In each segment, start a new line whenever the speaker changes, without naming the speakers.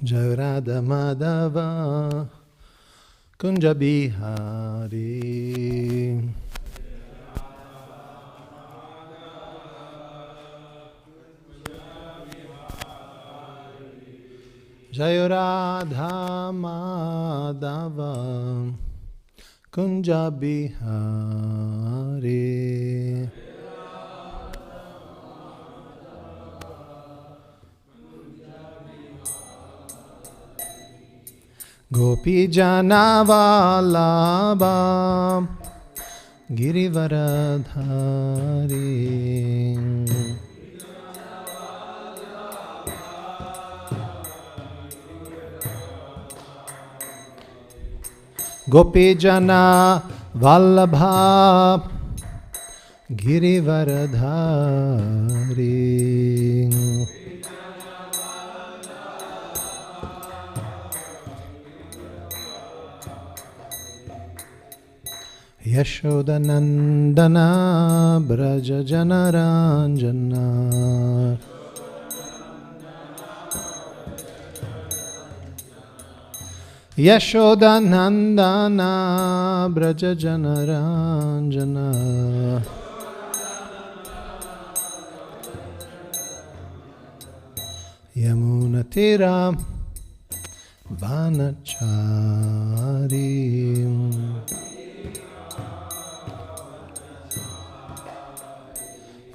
Jai Radha Madhava Kunja Bihari. Jai Radha Madhava Kunja Bihari. Gopi Jana Vallabha Girivaradhari. Gopi Jana Vallabha Girivaradhari. Yashodanandana Braja Janaranjana. Yashodanandana Braja Janaranjana. Yamunatira Vanachari.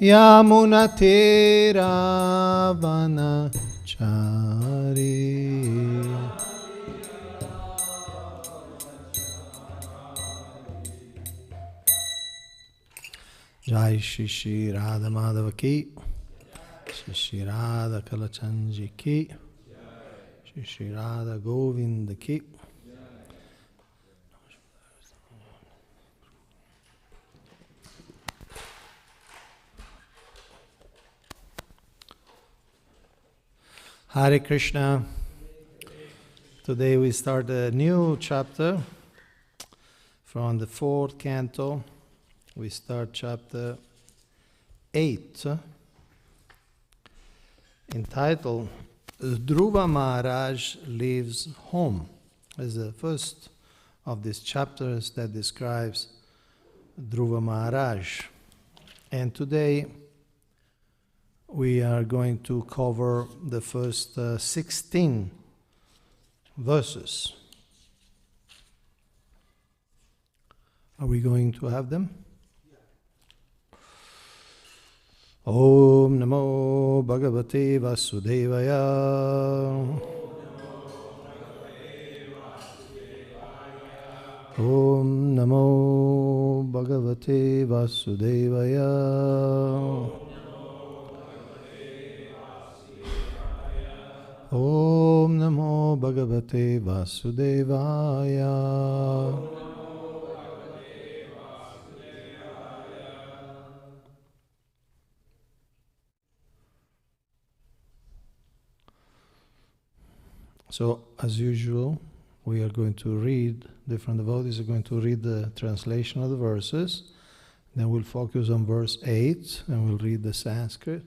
Yamunatira Vanachari. Jai Shri Shri Radha Madhava ki, Shri Shri Radha Kalachanji ki, Shri Shri Radha Govinda ki. Hare Krishna. Today we start a new chapter from the 4th canto. We start chapter 8, entitled Dhruva Maharaj Leaves Home. It's the first of these chapters that describes Dhruva Maharaj. And today we are going to cover the first 16 verses. Are we going to have them? Om Namo Bhagavate Vasudevaya. Om Namo Bhagavate Vasudevaya. Om Namo Bhagavate Vasudevaya. So, as usual, we are going to read, different devotees are going to read the translation of the verses. Then we'll focus on verse 8 and we'll read the Sanskrit.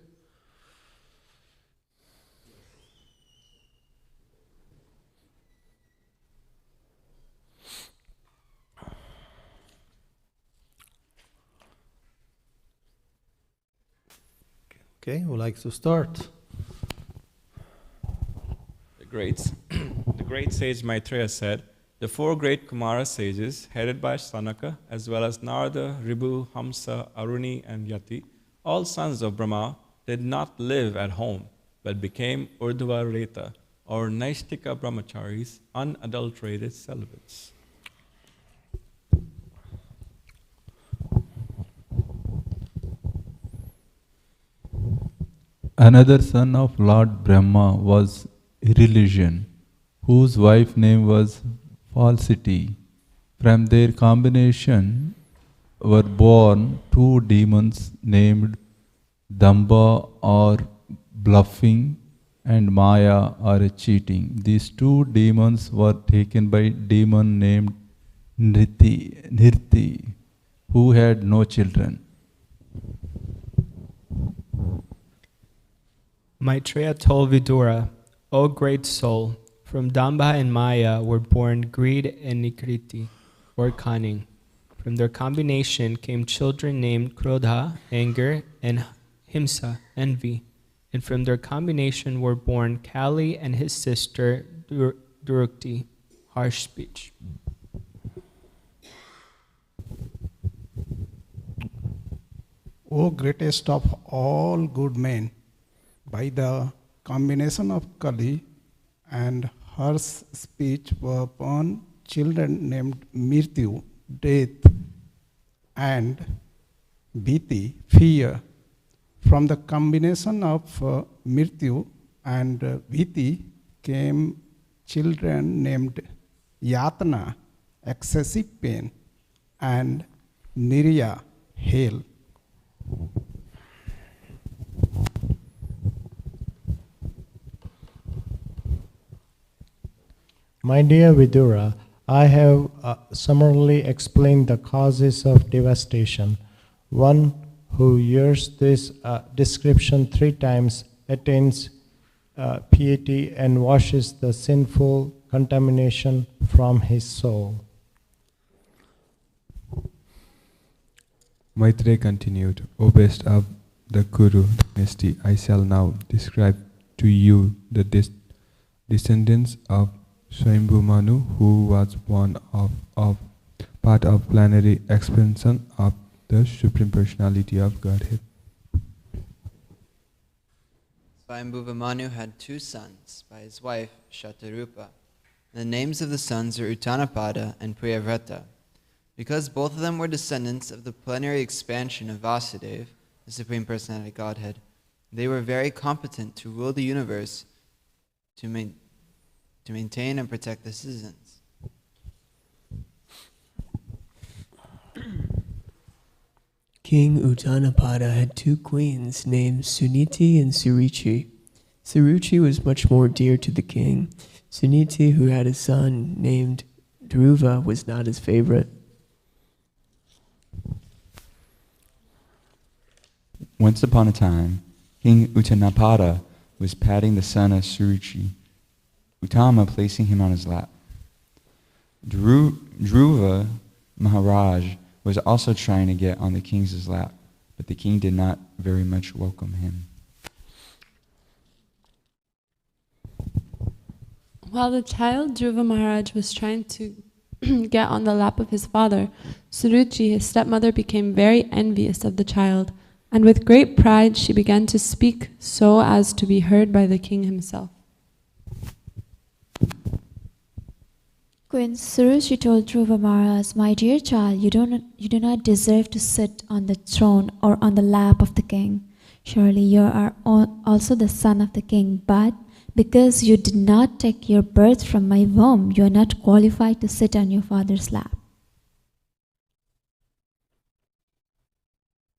Okay, who would like to start?
The great sage Maitreya said, the 4 great Kumara sages, headed by Sanaka, as well as Narada, Ribu, Hamsa, Aruni, and Yati, all sons of Brahma, did not live at home, but became Urdhva Reta, or Naishtika Brahmacharis, unadulterated celibates.
Another son of Lord Brahma was Irreligion, whose wife name was Falsity. From their combination were born 2 demons named Damba or bluffing and Maya or cheating. These 2 demons were taken by a demon named Nirti, who had no children.
Maitreya told Vidura, O great soul, From Damba and Maya were born greed and Nikriti, or cunning. From their combination came children named Krodha, anger, and Himsa, envy. And from their combination were born Kali and his sister Durukti, harsh speech.
O greatest of all good men, by the combination of Kali and her speech were born children named Mrityu, death, and Bhiti, fear. From the combination of Mrityu and Bhiti came children named Yatna, excessive pain, and Nirya, hell.
My dear Vidura, I have summarily explained the causes of devastation. One who hears this description 3 times attains piety and washes the sinful contamination from his soul.
Maitreya continued, O best of the Kuru dynasty, I shall now describe to you the descendants of Swayambhu Manu, who was one of part of plenary expansion of the Supreme Personality of Godhead.
Swayambhuva Manu had 2 sons by his wife Shatarupa. The names of the sons are Uttanapada and Priyavrata. Because both of them were descendants of the plenary expansion of Vasudeva, the Supreme Personality of Godhead, they were very competent to rule the universe, to maintain and protect the citizens.
King Uttanapada had 2 queens named Suniti and Suruchi. Suruchi was much more dear to the king. Suniti, who had a son named Dhruva, was not his favorite.
Once upon a time, King Uttanapada was patting the son of Suruchi, Uttama placing him on his lap. Dhruva Maharaj was also trying to get on the king's lap, but the king did not very much welcome him.
While the child Dhruva Maharaj was trying to get on the lap of his father, Suruchi, his stepmother, became very envious of the child, and with great pride she began to speak so as to be heard by the king himself.
Queen Suruchi told Dhruva Maharaj, "My dear child, you do not deserve to sit on the throne or on the lap of the king. Surely you are also the son of the king, but because you did not take your birth from my womb, you are not qualified to sit on your father's lap."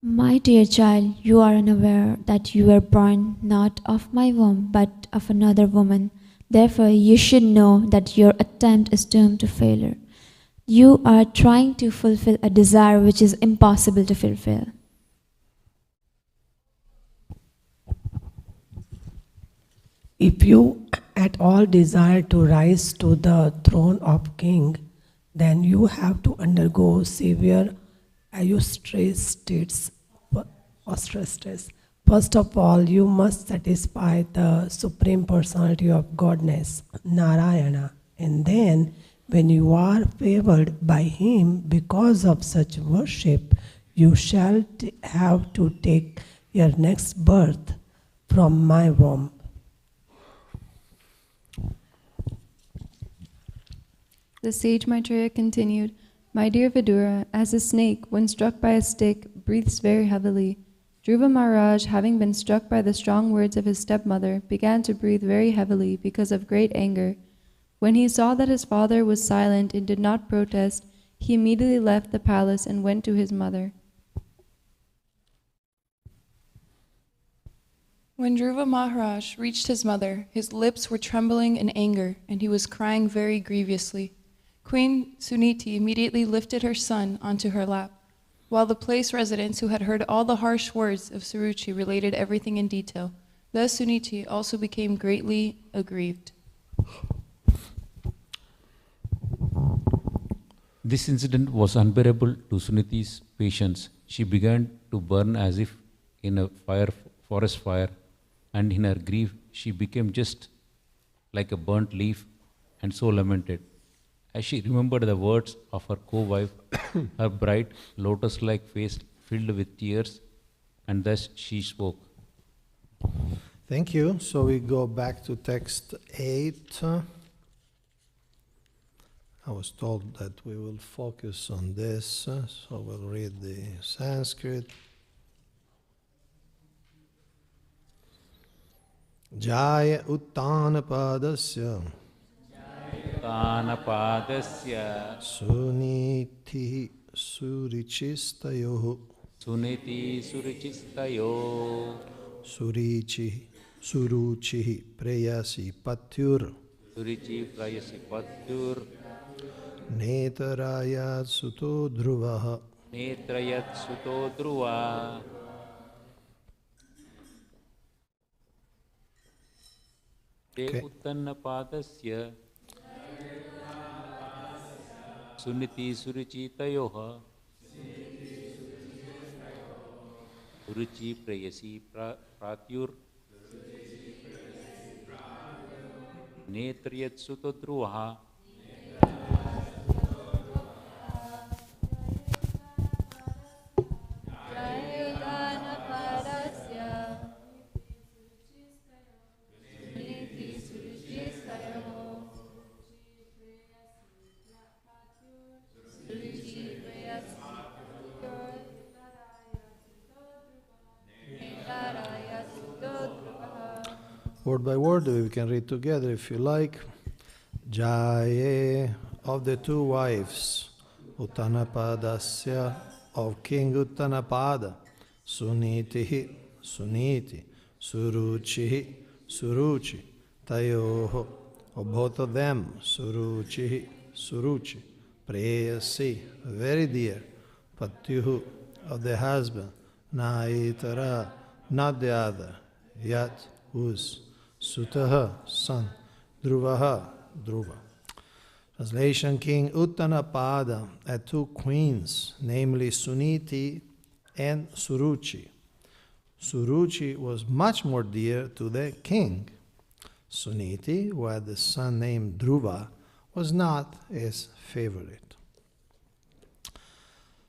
My dear child, you are unaware that you were born not of my womb, but of another woman. Therefore, you should know that your attempt is doomed to failure. You are trying to fulfill a desire which is impossible to fulfill.
If you at all desire to rise to the throne of king, then you have to undergo severe ostracities. First of all, you must satisfy the Supreme Personality of Godness, Narayana, and then when you are favored by him because of such worship, you shall have to take your next birth from my womb.
The sage Maitreya continued, My dear Vidura, as a snake, when struck by a stick, breathes very heavily, Dhruva Maharaj, having been struck by the strong words of his stepmother, began to breathe very heavily because of great anger. When he saw that his father was silent and did not protest, he immediately left the palace and went to his mother.
When Dhruva Maharaj reached his mother, his lips were trembling in anger, and he was crying very grievously. Queen Suniti immediately lifted her son onto her lap, while the place residents who had heard all the harsh words of Suruchi related everything in detail. Thus Suniti also became greatly aggrieved.
This incident was unbearable to Suniti's patience. She began to burn as if in a forest fire, and in her grief she became just like a burnt leaf and so lamented. As she remembered the words of her co-wife, her bright lotus-like face filled with tears, and thus she spoke.
Thank you. So we go back to text 8. I was told that we will focus on this, so we'll read the Sanskrit. Jaya Uttanapadasya Suniti Surichistayoh Suruchi Preyasi Patyur Netarayat Suto Dhruvaha
Te Uttannapadasya Suniti Surichitayoha Suruchi Prayasi Pratyur Netriyat Sutodruvaha
Word by word, we can read together if you like. Jaye of the two wives, Uttanapadasya of King Uttanapada, Suniti, Suruchi, Tayoho, of both of them, Suruchi, Preyasi, very dear, Patyuhu, of the husband, Naitara, not the other, Yat, whose, Sutaha, son, Dhruvaha, Dhruva. Translation: King Uttanapada had two queens, namely Suniti and Suruchi. Suruchi was much more dear to the king. Suniti, who had a son named Dhruva, was not his favorite.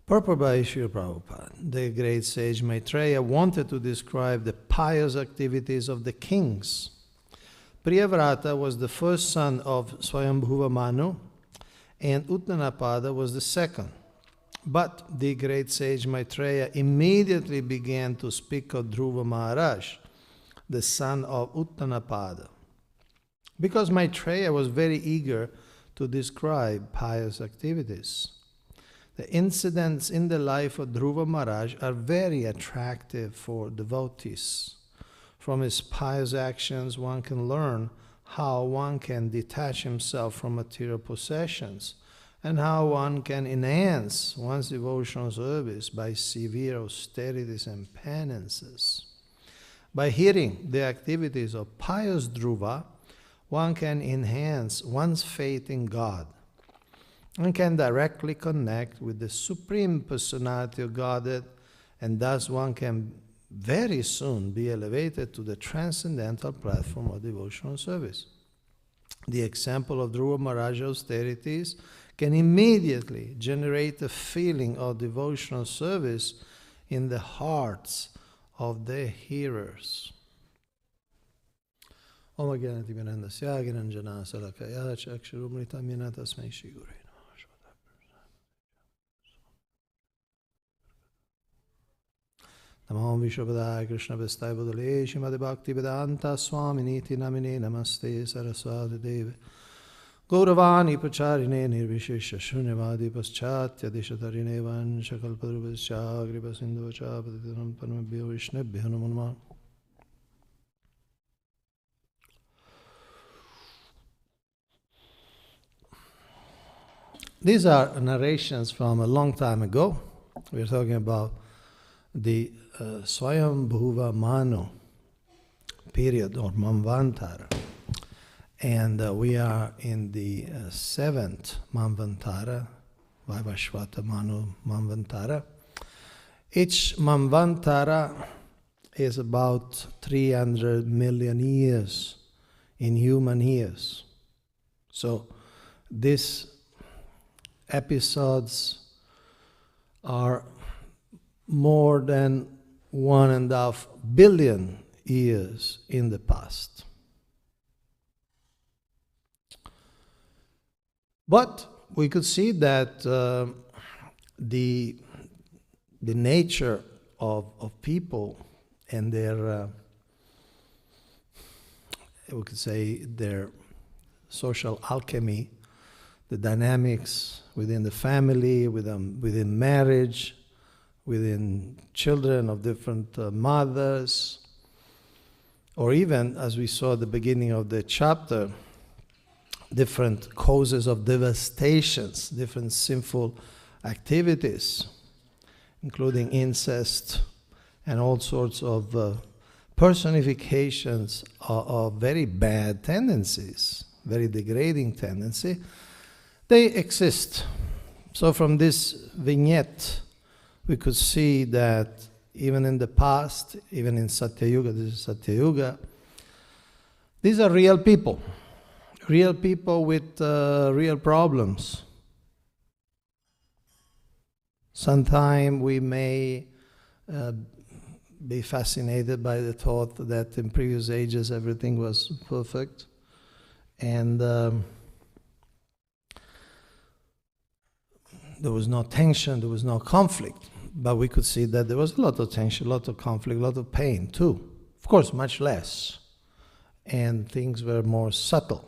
Purport by Srila Prabhupada. The great sage Maitreya wanted to describe the pious activities of the kings. Priyavrata was the first son of Swayambhuva Manu, and Uttanapada was the second. But the great sage Maitreya immediately began to speak of Dhruva Maharaj, the son of Uttanapada, because Maitreya was very eager to describe pious activities. The incidents in the life of Dhruva Maharaj are very attractive for devotees. From his pious actions, one can learn how one can detach himself from material possessions and how one can enhance one's devotional service by severe austerities and penances. By hearing the activities of pious Dhruva, one can enhance one's faith in God and can directly connect with the Supreme Personality of Godhead, and thus one can very soon be elevated to the transcendental platform of devotional service. The example of Dhruva Maharaj's austerities can immediately generate a feeling of devotional service in the hearts of the hearers. Om Agyanati Vinandasya Giranjana Salakaya Chakshurumrita Mina Tasmai Shri Gurave Namaha. Namo Vishwabadaya Krishna Vestai Bodale Shrimad Bhakti Vedanta Swaminiti Namine Namaste Saraswati Deve Gauravani Pacharine Nirvishesha Shunyavadi Paschatya Dishatarine Vanshakalpadrubhasya Gripa Sindhuvacha Patitanam Panamabhyo Vishnebhyo Namo Namaha. These are narrations from a long time ago. We're talking about the Swayambhuva Manu period, or Manvantara. And we are in the 7th Manvantara, Vaivashvata Manu Manvantara. Each Manvantara is about 300 million years in human years. So these episodes are more than 1.5 billion years in the past. But we could see that the nature of people and their, we could say, their social alchemy, the dynamics within the family, within marriage, within children of different mothers, or even, as we saw at the beginning of the chapter, different causes of devastations, different sinful activities, including incest and all sorts of personifications of very bad tendencies, very degrading tendency. They exist. So from this vignette, we could see that even in the past, even in Satya Yuga, this is Satya Yuga, these are real people with real problems. Sometimes we may be fascinated by the thought that in previous ages everything was perfect, and there was no tension, there was no conflict. But we could see that there was a lot of tension, a lot of conflict, a lot of pain too. Of course, much less. And things were more subtle.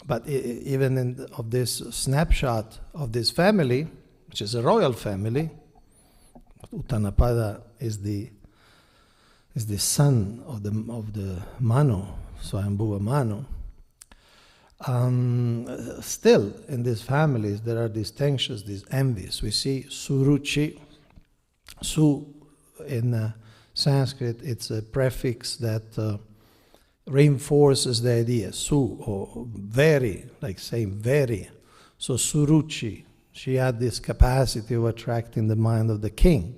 But even of this snapshot of this family, which is a royal family, Uttanapada is the son of the Manu, Swayambhuva Manu. Still, in these families, there are these tensions, these envies. We see Suruchi. Su, in Sanskrit, it's a prefix that reinforces the idea. Su, or very, like saying very. So Suruchi, she had this capacity of attracting the mind of the king.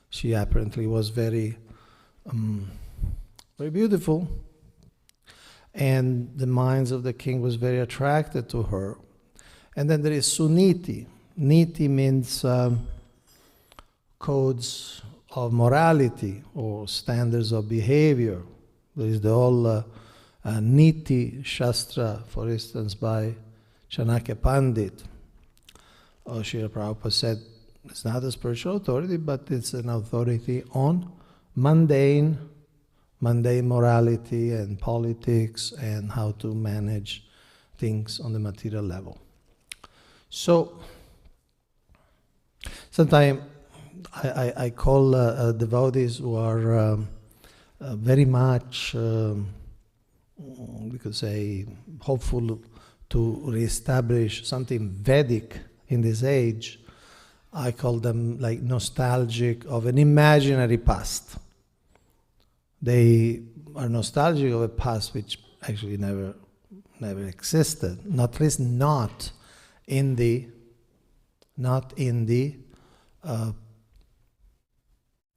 She apparently was very, very beautiful. And the minds of the king was very attracted to her. And then there is Suniti. Niti means codes of morality or standards of behavior. There is the whole Niti Shastra, for instance, by Chanakya Pandit. Srila Prabhupada said it's not a spiritual authority, but it's an authority on mundane morality and politics and how to manage things on the material level. So sometimes I call devotees who are very much, we could say, hopeful to reestablish something Vedic in this age. I call them like nostalgic of an imaginary past. They are nostalgic of a past which actually never existed, not at least not in the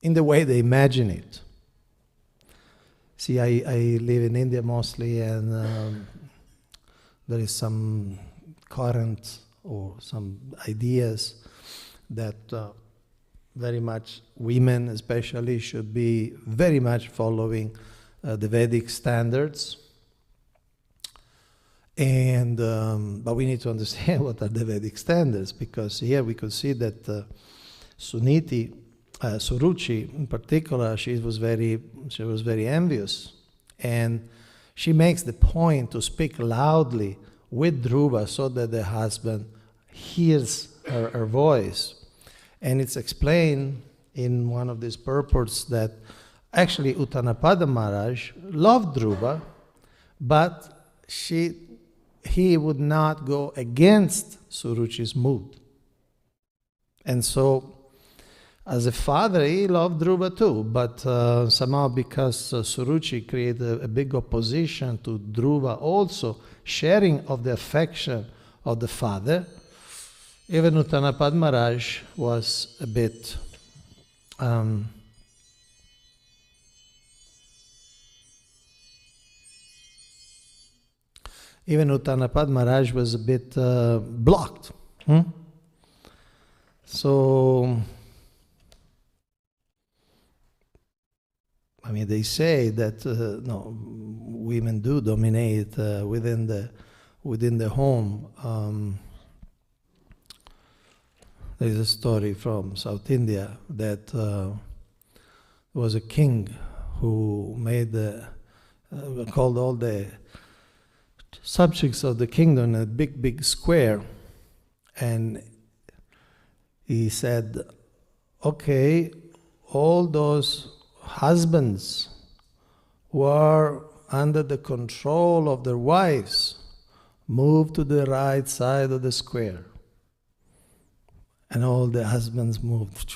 way they imagine it. See, I live in India mostly, and there is some current or some ideas that very much women especially should be very much following the Vedic standards. And but we need to understand what are the Vedic standards, because here we could see that Suruchi in particular, she was very envious, and she makes the point to speak loudly with Dhruva so that the husband hears her voice. And it's explained in one of these purports that actually Uttanapada Maharaj loved Dhruva, but he would not go against Suruchi's mood. And so, as a father, he loved Dhruva too, but somehow because Suruchi created a big opposition to Dhruva also, sharing of the affection of the father. Even Uttanapad Maharaj was a bit blocked. So, I mean, they say that no, women do dominate within the home. There is a story from South India that there was a king who made called all the subjects of the kingdom in a big square, and he said, okay, all those husbands who are under the control of their wives, move to the right side of the square. And all the husbands moved.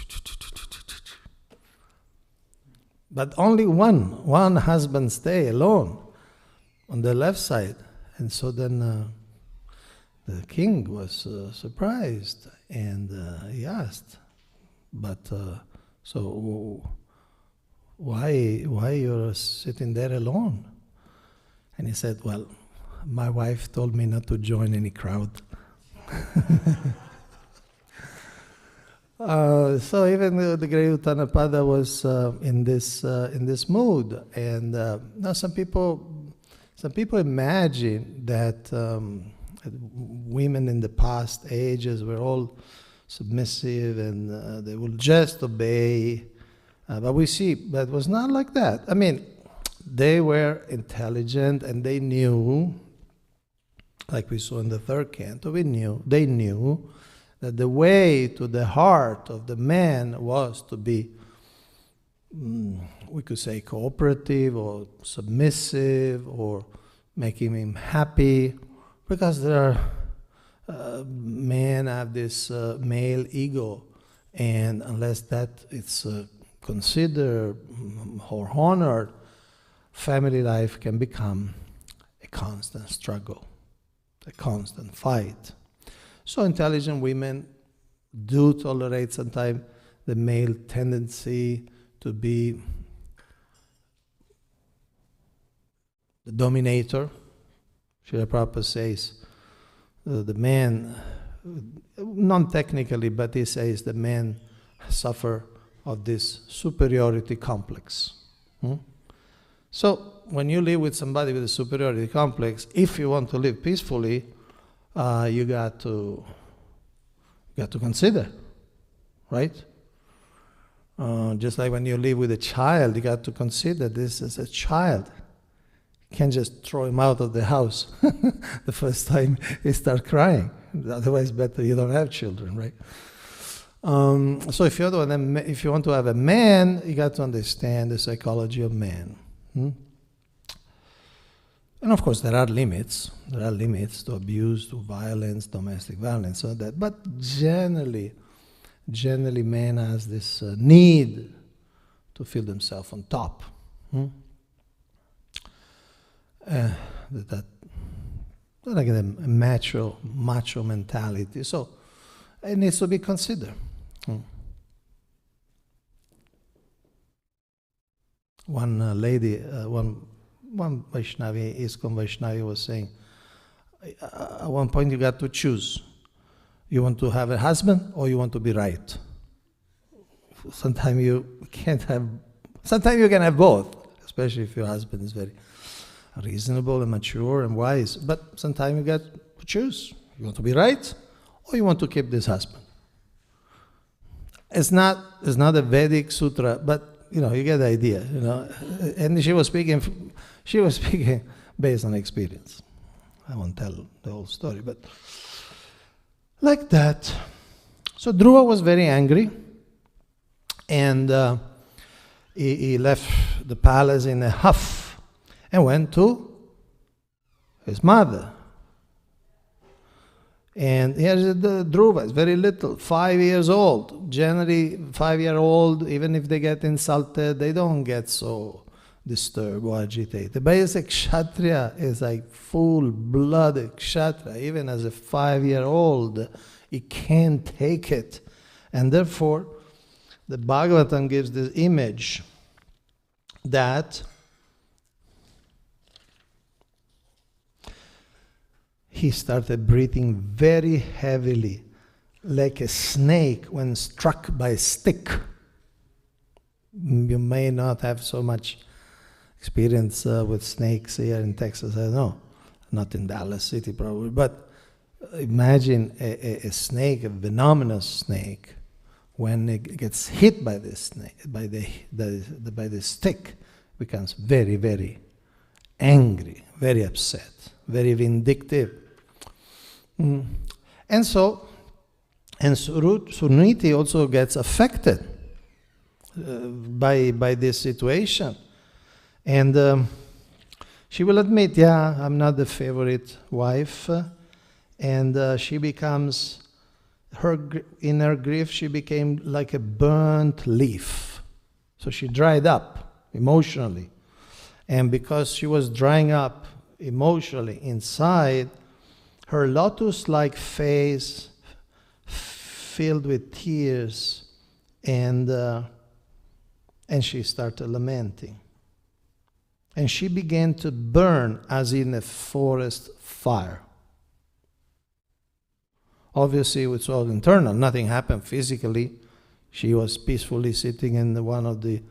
But only one husband stay alone on the left side. And so then the king was surprised, and he asked, but so why you're sitting there alone? And he said, well, my wife told me not to join any crowd. So even the great Uttanapada was in this mood, and now some people imagine that women in the past ages were all submissive and they will just obey, but we see that was not like that. I mean, they were intelligent and they knew, like we saw in the third canto, they knew that the way to the heart of the man was to be, we could say, cooperative or submissive or making him happy, because there are men have this male ego, and unless that it's considered or honored, family life can become a constant struggle, a constant fight. So intelligent women do tolerate sometimes the male tendency to be the dominator. Srila Prabhupada says the man, non-technically, but he says the men suffer of this superiority complex. So when you live with somebody with a superiority complex, if you want to live peacefully, you got to consider, right? Just like when you live with a child, you got to consider this as a child. You can't just throw him out of the house the first time he starts crying. Otherwise, better you don't have children, right? So if you want to have a man, you got to understand the psychology of man. And of course, there are limits. There are limits to abuse, to violence, domestic violence, so that. But generally, man has this need to feel themselves on top. That like a macho mentality. So it needs to be considered. One lady, one Vaishnavi, ISKCON Vaishnavi, was saying, at one point you got to choose. You want to have a husband or you want to be right? Sometimes you can't have, sometimes you can have both, especially if your husband is very reasonable and mature and wise. But sometimes you got to choose. You want to be right or you want to keep this husband? It's not a Vedic sutra, but you get the idea, And she was speaking based on experience. I won't tell the whole story, but like that. So Dhruva was very angry, and he left the palace in a huff and went to his mother. And here's the Dhruva, is very little, 5 years old. Generally, 5-year-old, even if they get insulted, they don't get so disturbed or agitated. But as a kshatriya is like full-blooded kshatriya, even as a 5-year-old, he can't take it. And therefore, the Bhagavatam gives this image that he started breathing very heavily, like a snake when struck by a stick. You may not have so much experience with snakes here in Texas, I don't know. Not in Dallas City probably, but imagine a snake, a venomous snake, when it gets hit by the snake, by the stick, becomes very, very angry, very upset, very vindictive. And so, Suniti also gets affected by this situation. And she will admit, yeah, I'm not the favorite wife. And she becomes, in her grief, she became like a burnt leaf. So she dried up emotionally. And because she was drying up emotionally inside, her lotus-like face filled with tears, and she started lamenting. And she began to burn as in a forest fire. Obviously, it was all internal. Nothing happened physically. She was peacefully sitting in one of the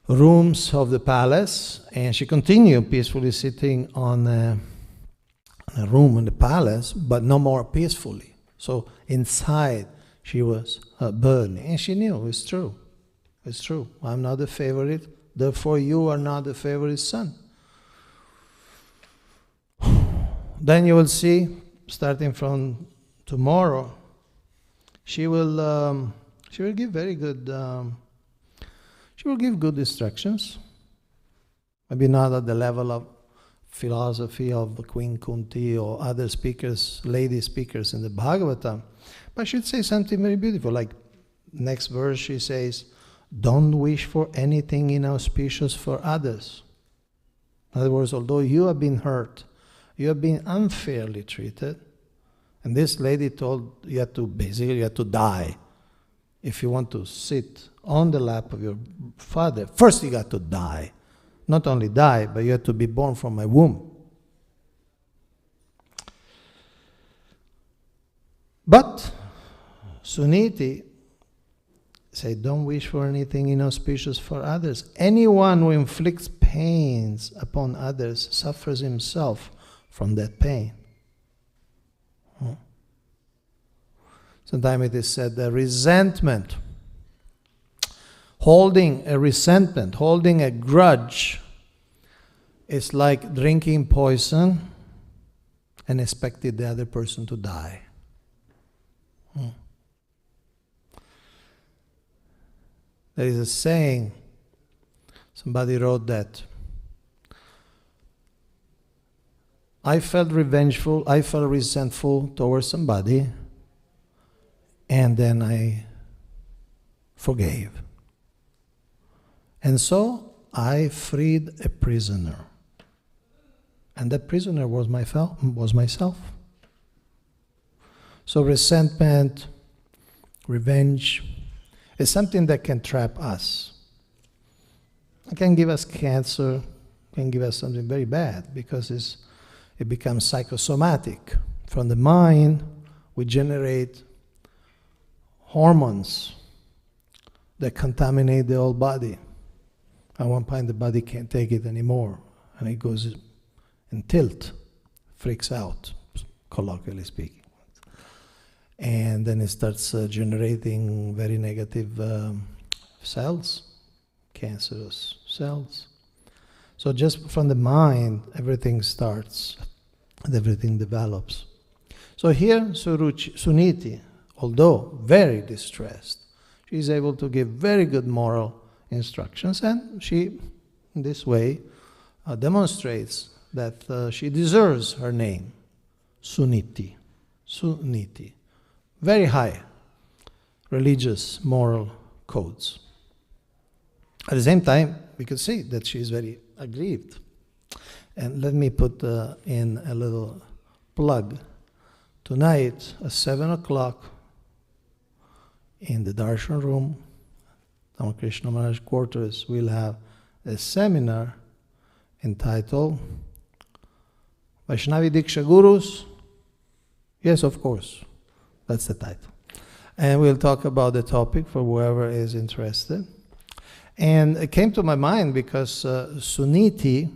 rooms of the palace, and she continued peacefully sitting on a room in the palace, but no more peacefully. So inside, she was burning. And she knew it's true. It's true. I'm not the favorite. Therefore, you are not the favorite son. Then you will see, starting from tomorrow, she will give very good. She will give good instructions. Maybe not at the level of philosophy of Queen Kunti or other speakers, lady speakers in the Bhagavatam, but she'd say something very beautiful. Like next verse, she says, "Don't wish for anything inauspicious for others." In other words, although you have been hurt, you have been unfairly treated, and this lady told you had to die. If you want to sit on the lap of your father, first you got to die. Not only die, but you have to be born from a womb. But Suniti said, don't wish for anything inauspicious for others. Anyone who inflicts pains upon others suffers himself from that pain. Sometimes it is said that resentment, holding a resentment, holding a grudge, is like drinking poison and expecting the other person to die. There is a saying, somebody wrote that, I felt revengeful, I felt resentful towards somebody, and then I forgave. And so I freed a prisoner. And that prisoner was myself. So resentment, revenge, is something that can trap us. It can give us cancer, can give us something very bad, because it becomes psychosomatic. From the mind, we generate hormones that contaminate the whole body. At one point, the body can't take it anymore, and it goes in tilt, freaks out, colloquially speaking. And then it starts generating very negative cells, cancerous cells. So just from the mind, everything starts, and everything develops. So here, Suniti, although very distressed, she is able to give very good moral instructions, and she, in this way, demonstrates that she deserves her name, Suniti. Suniti. Very high religious moral codes. At the same time, we could see that she is very aggrieved. And let me put in a little plug. Tonight at 7 o'clock in the Darshan room, Ramakrishna Maharaj quarters, we'll have a seminar entitled Vaishnavi Diksha Gurus. Yes, of course, that's the title. And we'll talk about the topic for whoever is interested. And it came to my mind because Suniti,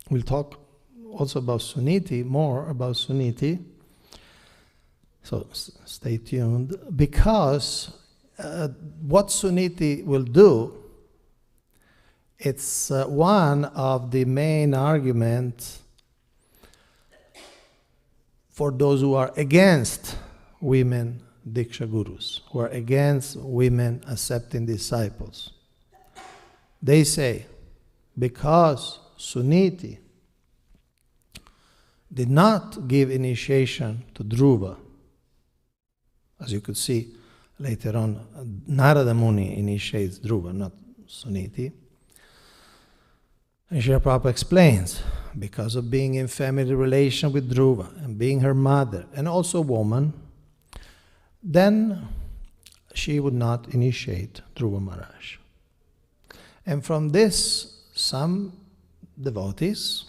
we'll talk also about Suniti, more about Suniti. So stay tuned, because what Suniti will do, it's one of the main arguments for those who are against women Diksha Gurus, who are against women accepting disciples. They say, because Suniti did not give initiation to Dhruva, as you could see later on, Narada Muni initiates Dhruva, not Suniti. And Srila Prabhupada explains, because of being in family relation with Dhruva and being her mother and also a woman, then she would not initiate Dhruva Maharaj. And from this, some devotees,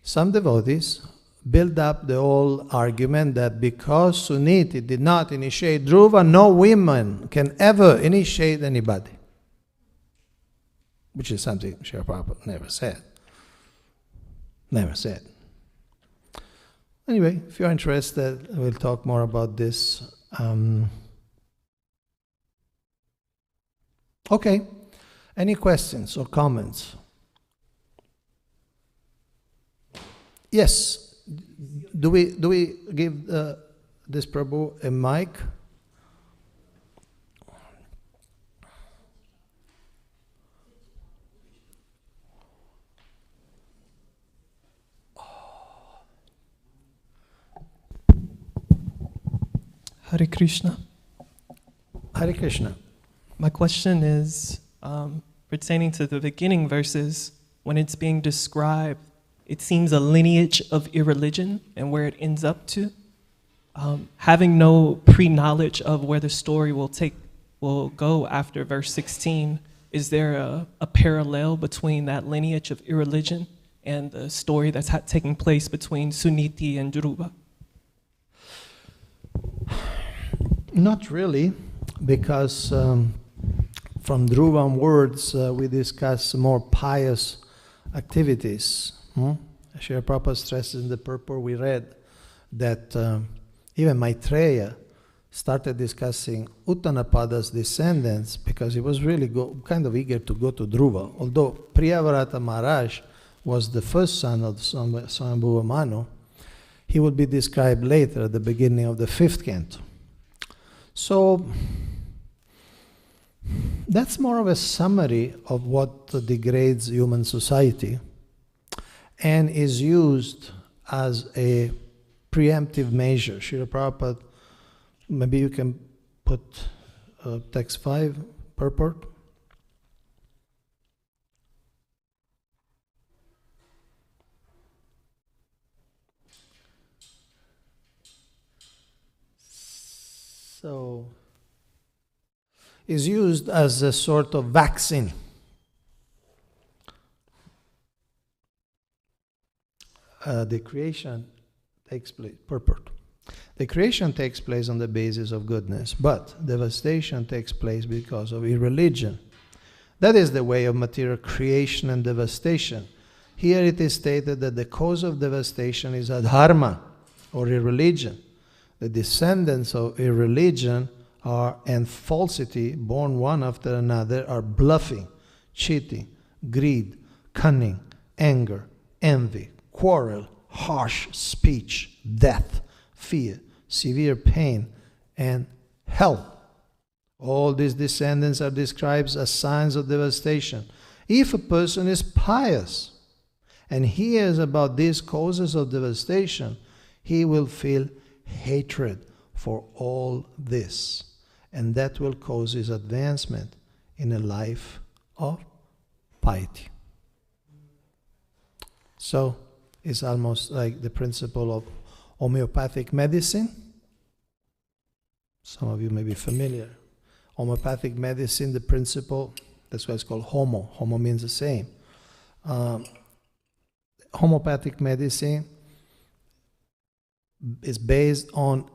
some devotees build up the whole argument that because Suniti did not initiate Dhruva, no women can ever initiate anybody. Which is something Srila Prabhupada never said. Never said. Anyway, if you're interested, we'll talk more about this. Okay. Any questions or comments? Yes. Do we give this Prabhu a mic?
Hare Krishna.
Hare Krishna.
My question is pertaining to the beginning verses. When it's being described, it seems a lineage of irreligion and where it ends up to. Having no pre-knowledge of where the story will go after verse 16, is there a parallel between that lineage of irreligion and the story that's taking place between Suniti and Dhruva?
Not really, because from Dhruva onwards we discuss more pious activities. Srila Prabhupada stresses in the purport we read that even Maitreya started discussing Uttanapada's descendants because he was really kind of eager to go to Dhruva. Although Priyavrata Maharaj was the first son of Swayambhuva Manu, he would be described later at the beginning of the 5th canto. So that's more of a summary of what degrades human society and is used as a preemptive measure. Srila Prabhupada, maybe you can put text 5, purport. So, is used as a sort of vaccine. The creation takes place, purport. The creation takes place on the basis of goodness, but devastation takes place because of irreligion. That is the way of material creation and devastation. Here it is stated that the cause of devastation is adharma, or irreligion. The descendants of irreligion and falsity, born one after another, are bluffing, cheating, greed, cunning, anger, envy, quarrel, harsh speech, death, fear, severe pain, and hell. All these descendants are described as signs of devastation. If a person is pious and hears about these causes of devastation, he will feel hatred for all this. and that will cause his advancement in a life of piety. So it's almost like the principle of homeopathic medicine. Some of you may be familiar. Homeopathic medicine, the principle, that's why it's called homo. Homo means the same. Homeopathic medicine is based on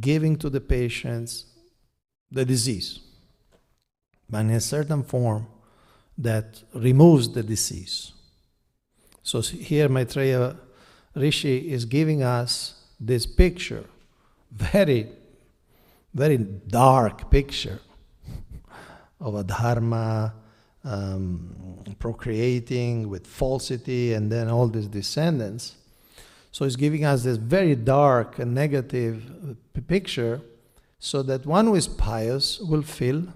giving to the patients the disease, but in a certain form that removes the disease. So here Maitreya Rishi is giving us this picture, very, very dark picture of a dharma procreating with falsity and then all these descendants. So he's giving us this very dark and negative picture so that one who is pious will feel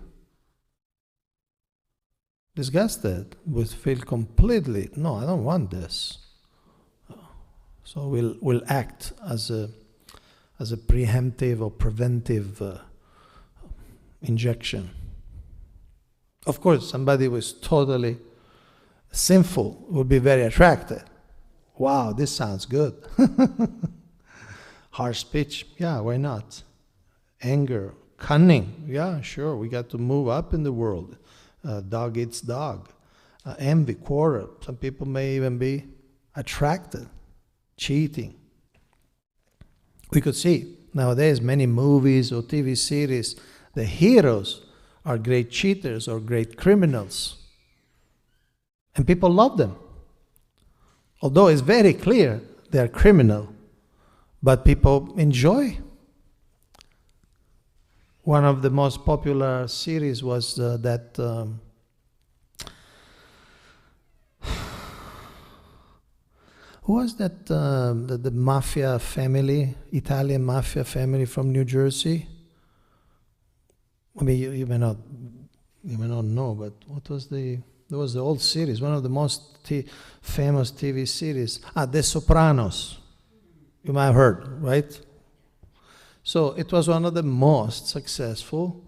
disgusted, will feel completely, no, I don't want this. So we'll act as a preemptive or preventive injection. Of course, somebody who is totally sinful will be very attracted. Wow, this sounds good. Harsh speech, yeah, why not? Anger, cunning, yeah, sure, we got to move up in the world. Dog eats dog. Envy, quarrel, some people may even be attracted. Cheating. We could see nowadays many movies or TV series, the heroes are great cheaters or great criminals. And people love them. Although it's very clear they're criminal, but people enjoy. One of the most popular series was who was that? The mafia family, Italian mafia family from New Jersey. I mean, you may not know, but what was there was the old series, one of the most famous TV series. The Sopranos. You might have heard, right? So it was one of the most successful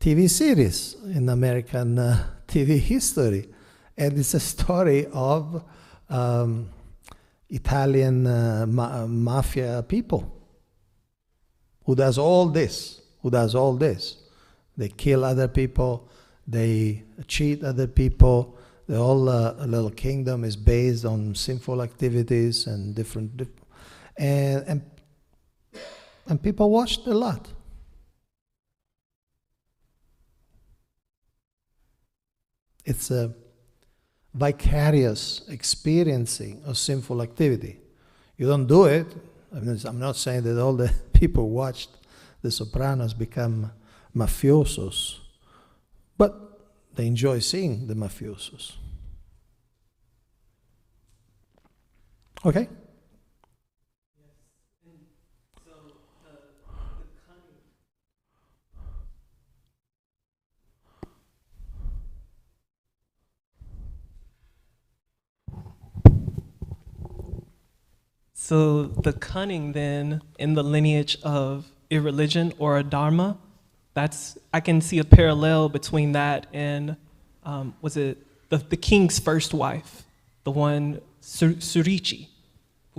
TV series in American TV history. And it's a story of Italian mafia people who does all this. They kill other people, they cheat other people. The whole little kingdom is based on sinful activities and different and people watched a lot. It's a vicarious experiencing of sinful activity. You don't do it. I'm not saying that all the people who watched The Sopranos become mafiosos, but they enjoy seeing the mafiosos. Okay?
So the cunning then in the lineage of irreligion or a dharma, I can see a parallel between that and was it the king's first wife, the one Surichi?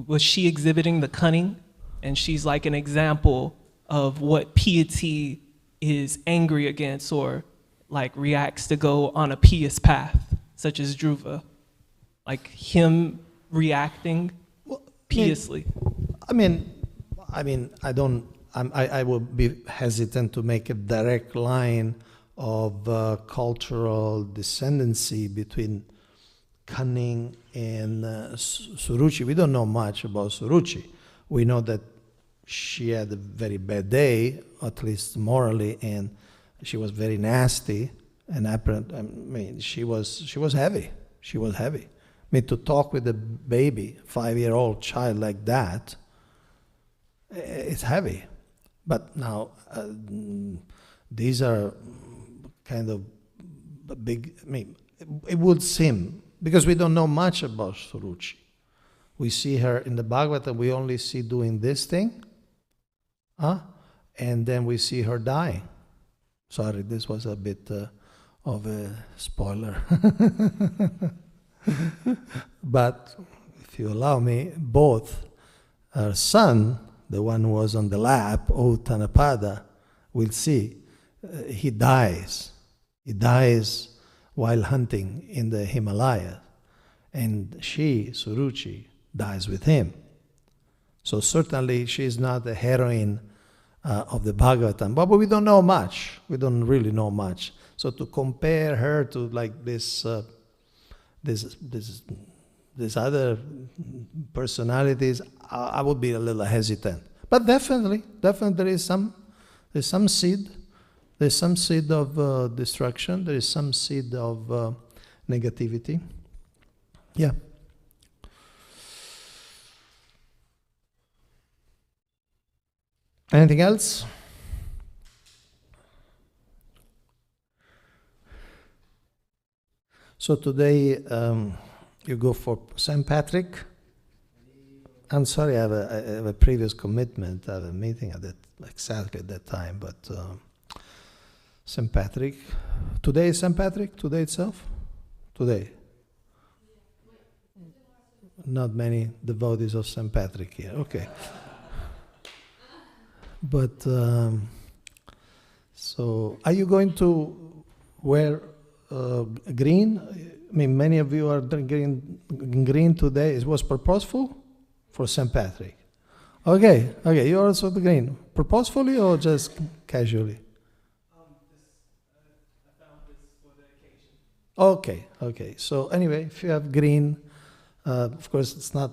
Was she exhibiting the cunning? And she's like an example of what piety is angry against or like reacts to go on a pious path, such as Dhruva, like him reacting piously.
I would be hesitant to make a direct line of cultural descendancy between cunning and Suruchi. We don't know much about Suruchi. We know that she had a very bad day, at least morally, and she was very nasty and she was heavy. She was heavy. To talk with a baby, 5-year-old child like that, it's heavy. But now, these are kind of big, it would seem, because we don't know much about Suruchi. We see her in the Bhagavatam, we only see doing this thing, and then we see her dying. Sorry, this was a bit of a spoiler. But if you allow me, both her son, the one who was on the lap, Uttanapada, will see, he dies. He dies while hunting in the Himalayas. And she, Suruchi, dies with him. So certainly she is not the heroine of the Bhagavatam, but we don't know much. We don't really know much. So to compare her to like this other personalities, I would be a little hesitant. But definitely there is some seed. There's some seed of destruction. There is some seed of negativity. Yeah. Anything else? So today you go for St. Patrick. I'm sorry, I have a previous commitment. I have a meeting at exactly at that time. But St. Patrick. Today is St. Patrick. Today itself. Today. Not many devotees of St. Patrick here. Okay. But so, are you going to wear green? I mean, many of you are drinking green today. It was purposeful for St. Patrick. Okay, you also the green. Purposefully or just casually? I found this for the occasion. Okay. So anyway, if you have green, of course it's not.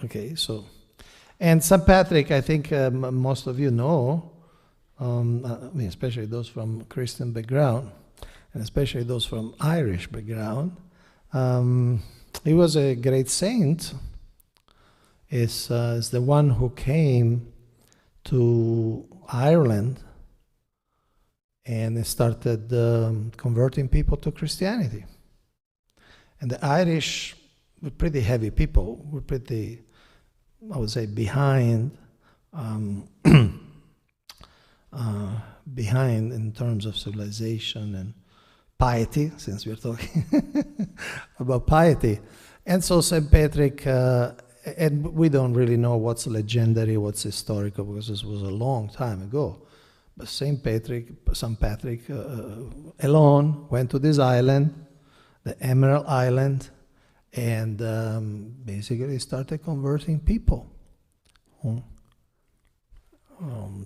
Okay, so, and St. Patrick, I think most of you know, I mean, especially those from Christian background, and especially those from Irish background. He was a great saint. Is the one who came to Ireland and started converting people to Christianity. And the Irish were pretty heavy people. We're pretty, I would say, behind behind in terms of civilization and piety, since we're talking about piety. And so St. Patrick, and we don't really know what's legendary, what's historical, because this was a long time ago. But St. Patrick alone went to this island, the Emerald Island, and basically started converting people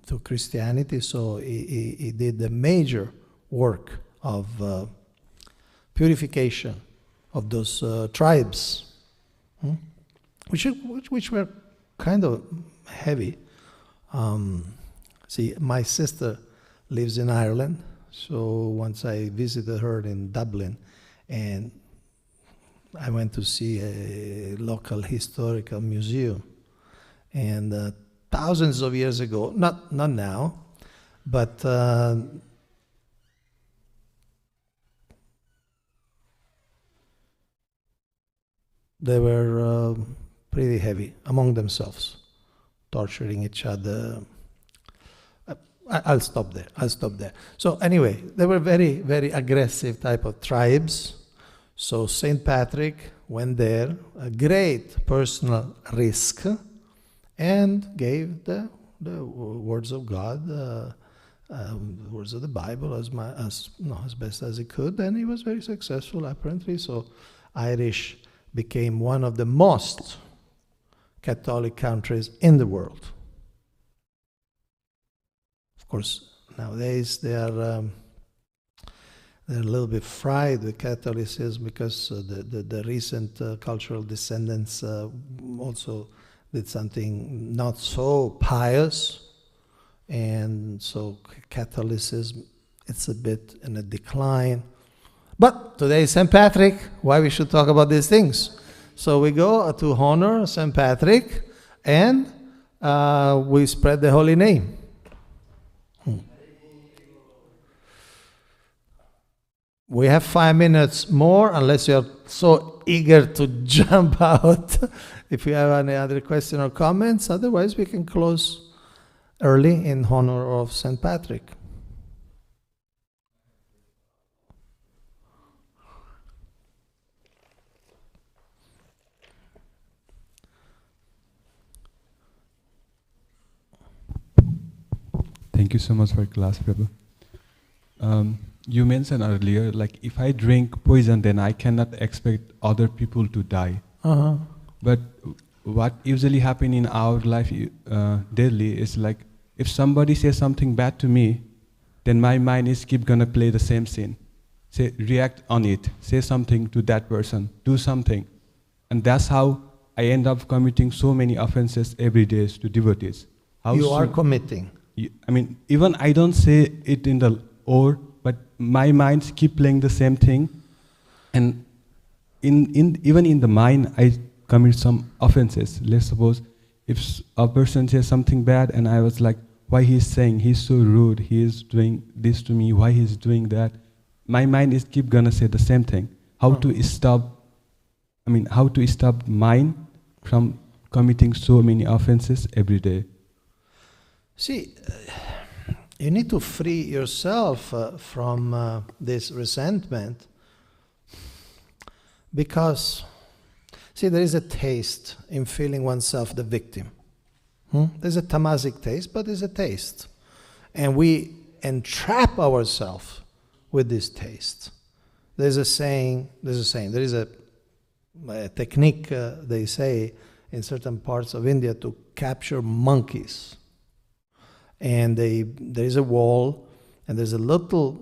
to Christianity. So he did the major work of purification of those tribes, which were kind of heavy. See, my sister lives in Ireland, so once I visited her in Dublin, and I went to see a local historical museum, and thousands of years ago, not now, but they were pretty heavy among themselves, torturing each other. I'll stop there. So anyway, they were very, very aggressive type of tribes. So St. Patrick went there, a great personal risk, and gave the words of God, words of the Bible as best as he could, and he was very successful apparently. So Irish became one of the most Catholic countries in the world. Of course, nowadays they are they're a little bit fried with Catholicism because the recent cultural descendants also did something not so pious, and so Catholicism, it's a bit in a decline. But today is St. Patrick, why we should talk about these things. So we go to honor St. Patrick, and we spread the holy name. We have 5 minutes more, unless you're so eager to jump out. If you have any other question or comments, otherwise we can close early in honor of St. Patrick.
Thank you so much for class, Prabhu. You mentioned earlier, like if I drink poison, then I cannot expect other people to die.
Uh-huh.
But what usually happens in our life daily is like, if somebody says something bad to me, then my mind is keep gonna play the same scene. Say, react on it, say something to that person, do something. And that's how I end up committing so many offenses every day to devotees.
You are committing.
I mean, even I don't say it in the or, but my mind keep playing the same thing. And even in the mind, I commit some offenses. Let's suppose if a person says something bad and I was like, why he's saying, he's so rude, he is doing this to me, why he's doing that. My mind is keep gonna say the same thing. How to stop mind from committing so many offenses every day?
See, you need to free yourself from this resentment, because, see, there is a taste in feeling oneself the victim. There's a tamasic taste, but there's a taste. And we entrap ourselves with this taste. There is a technique, they say, in certain parts of India to capture monkeys. And there is a wall, and there's a little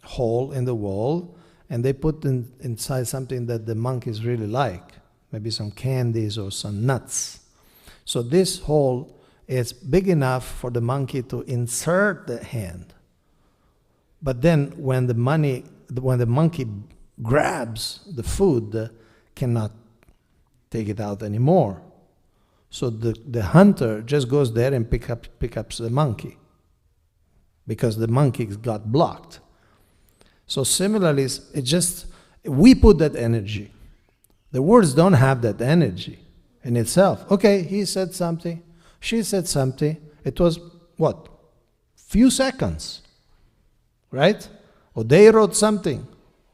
hole in the wall, and they put inside something that the monkeys really like, maybe some candies or some nuts. So this hole is big enough for the monkey to insert the hand. But then when the monkey grabs the food, cannot take it out anymore. So the hunter just goes there and pick up the monkey, because the monkey got blocked. So similarly, we put that energy. The words don't have that energy in itself. Okay, he said something, she said something. It was what? Few seconds, right? Or they wrote something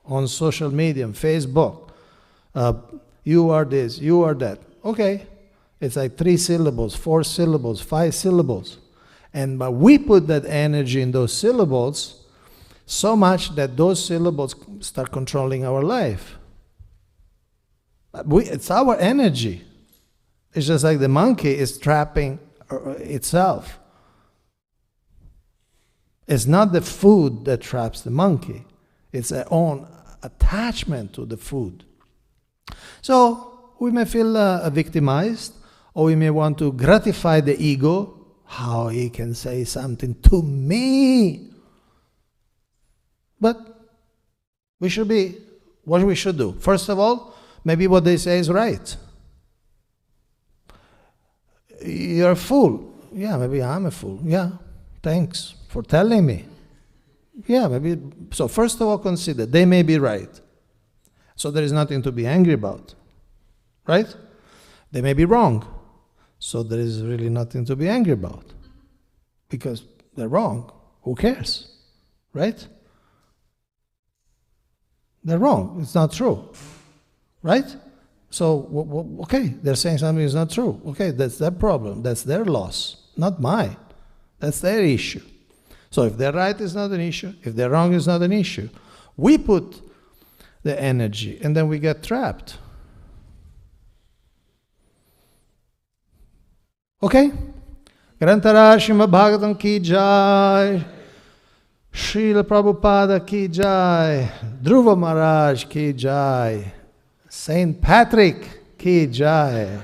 on social media, on Facebook. You are this, you are that. Okay. It's like 3 syllables, 4 syllables, 5 syllables. But we put that energy in those syllables so much that those syllables start controlling our life. It's our energy. It's just like the monkey is trapping itself. It's not the food that traps the monkey. It's our own attachment to the food. So we may feel victimized, or we may want to gratify the ego. How he can say something to me? But what we should do? First of all, maybe what they say is right. You're a fool. Yeah, maybe I'm a fool. Yeah, thanks for telling me. Yeah, maybe. So first of all, consider they may be right. So there is nothing to be angry about, right? They may be wrong. So there is really nothing to be angry about, because they're wrong. Who cares, right? They're wrong. It's not true, right? So, okay, they're saying something is not true. Okay, that's their problem. That's their loss, not mine. That's their issue. So if they're right, it's not an issue. If they're wrong, it's not an issue. We put the energy, and then we get trapped. Okay? Grantara Srimad Bhagavatam ki jai, Srila Prabhupada ki jai, Dhruva Maharaj ki jai, Saint Patrick ki jai.